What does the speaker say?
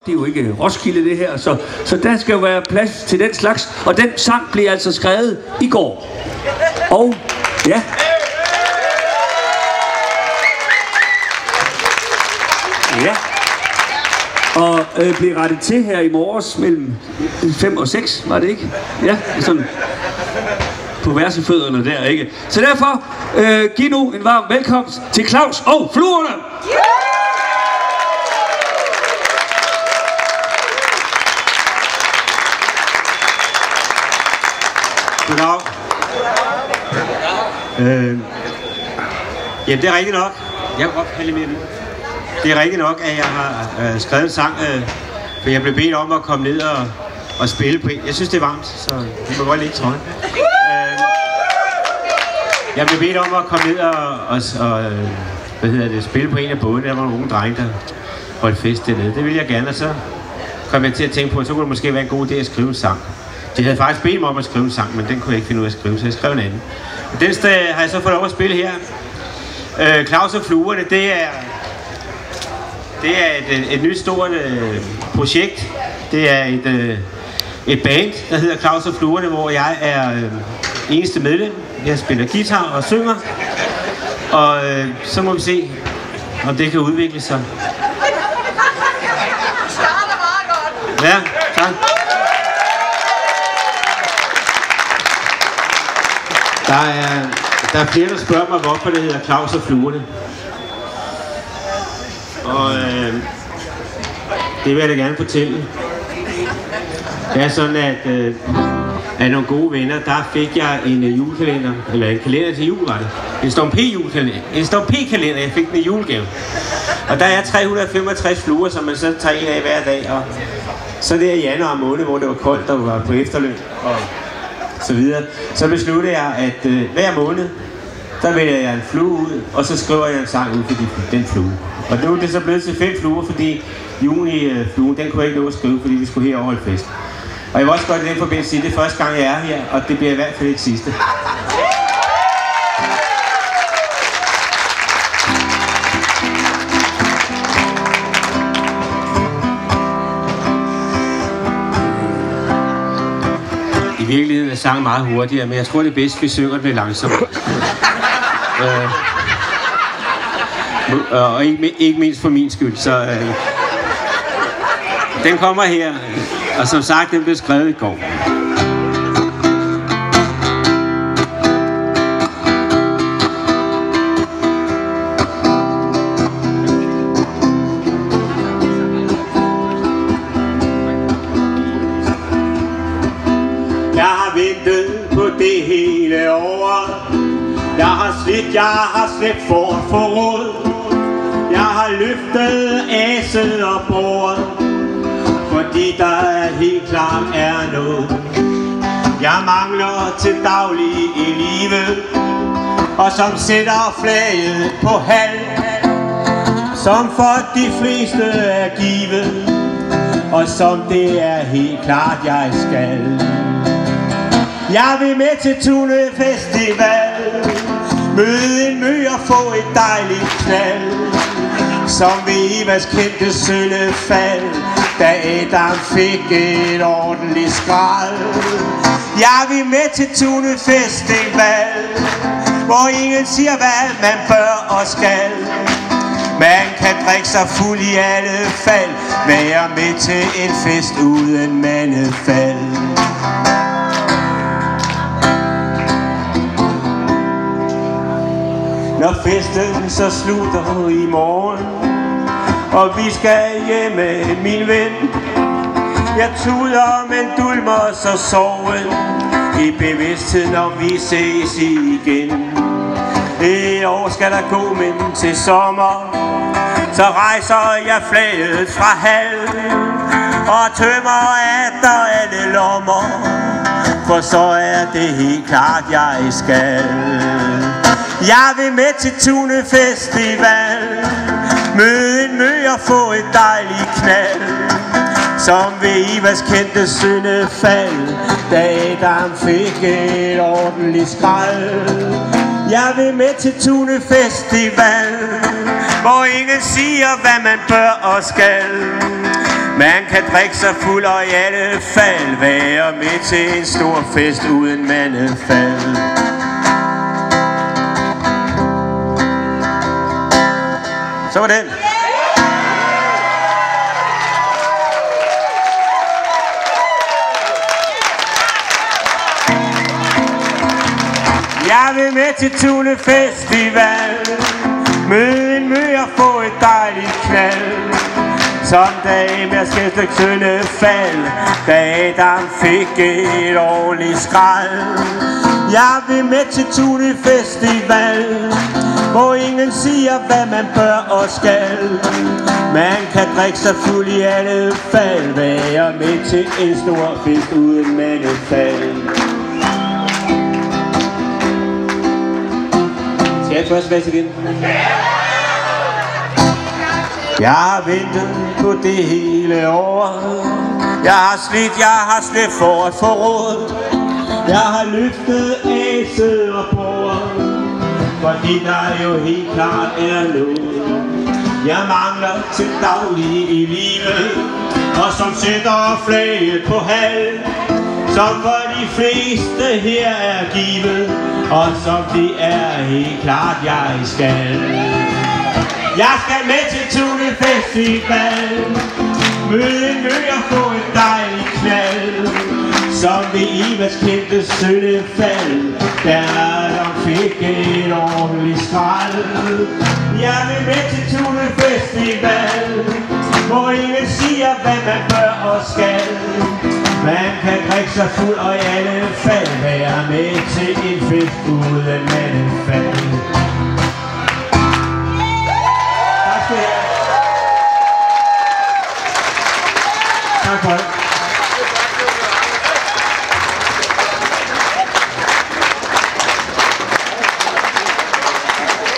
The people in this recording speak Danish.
Det er jo ikke Roskilde det her, så der skal jo være plads til den slags. Og den sang blev altså skrevet i går. Og ja. Ja. Og blev rettet til her i morges mellem 5 og 6, var det ikke? Ja, sådan på versefødderne der, ikke? Så derfor, giv nu en varm velkomst til Claus og Fluerne! Goddag. Jamen, det er rigtigt nok. Jeg kan godt kalde mere. Det er rigtigt nok, at jeg har skrevet en sang, for jeg blev bedt om at komme ned og spille på en. Jeg synes, det er varmt, så du må godt ligge trøjen. Jeg blev bedt om at komme ned og spille på en af bådene. Der var nogle unge drenge, der holdt fest dernede. Det ville jeg gerne, og så kom jeg til at tænke på, at så kunne det måske være en god idé at skrive en sang. De havde faktisk bedt mig om at skrive en sang, men den kunne jeg ikke finde ud af at skrive, så jeg skrev en anden. Og den har jeg så fået lov at spille her. Claus og Fluerne, det er et nyt stort projekt. Det er et band, der hedder Claus og Fluerne, hvor jeg er eneste medlem. Jeg spiller guitar og synger. Og så må vi se, om det kan udvikle sig. Ja, tak. Der er flere, der spørger mig, hvorfor det hedder Claus og Fluerne. Og det vil jeg da gerne fortælle. Det er sådan, at af nogle gode venner, der fik jeg en julekalender, eller en kalender til jul, var det. En Storm-P-kalender, jeg fik den i julegave. Og der er 365 fluer, som man så tager en af hver dag. Og så der i januar måned, hvor det var koldt og var på efterløn og så videre, så besluttede jeg, at hver måned, der vælger jeg en flue ud, og så skriver jeg en sang ud for den flue. Og nu er det så blevet til 5 fluer, fordi juni-fluen, den kunne jeg ikke nå at skrive, fordi vi skulle her holde fest. Og jeg vil også godt i den forbindelse sige, det er første gang, jeg er her, og det bliver i hvert fald ikke sidste. I virkeligheden er sangen meget hurtigere, men jeg tror, det er bedst, vi synger det langsomt. Og ikke mindst for min skyld, så den kommer her, og som sagt, den blev skrevet i går. Jeg har ventet på det hele år. Jeg har slæbt for forråd. Jeg har løftet aset og bordet, fordi der helt klart er noget, jeg mangler til daglig i livet, og som sætter flaget på halv, som for de fleste er givet, og som det er helt klart jeg skal. Jeg vil med til Tune Festival, møde en mø og få et dejligt knald, som ved Evas kendte søllefald, da Adam fik et ordentligt skrald. Jeg vil med til Tune Festival, hvor ingen siger hvad man bør og skal. Man kan drikke sig fuld i alle fald, være med til en fest uden mandefald. Når festen så slutter i morgen, og vi skal hjemme, min ven, jeg tuder, men dulmer så sorgen i bevidstheden, når vi ses igen. Et år skal der gå, men til sommer, så rejser jeg flaget fra halv og tømmer efter alle lommer, for så er det helt klart, jeg skal. Jeg vil med til Tune Festival, møde en mø og få et dejligt knald, som ved Evas kendte syndefald, da Adam fik et ordentligt skrald. Jeg vil med til Tune Festival, hvor ingen siger, hvad man bør og skal. Man kan drikke sig fuld og i alle fald være med til en stor fest uden mandefald. Så var den. Jeg vil med til Tune Festival, møde en mø og få et dejligt knald. Søndag med skældstykke Søndefald, da Adam fik et ordentligt skrald. Jeg vil med til Tune Festival, hvor ingen siger, hvad man bør og skal. Man kan drikke sig fuld i alle fald, være med til en stor fest uden mandefald. Skal jeg først væk igen? Jeg har ventet på det hele år. Jeg har slidt for at få råd. Jeg har løftet aset og bord, fordi der jo helt klart er noget jeg mangler til daglig i livet, og som sætter flaget på halv, som for de fleste her er givet, og som det er helt klart jeg skal. Jeg skal med til Tune Festival, møde en mø og få et dejligt knald, som ved Ivas kendte Søndefald, der Adam fik et ordentligt skrald. Jeg vil med til Tune Festival, hvor ingen siger, hvad man bør og skal. Man kan drikke sig fuld og i alle fald være med til en fest uden mandefald. Tak skal I have. Tak for det.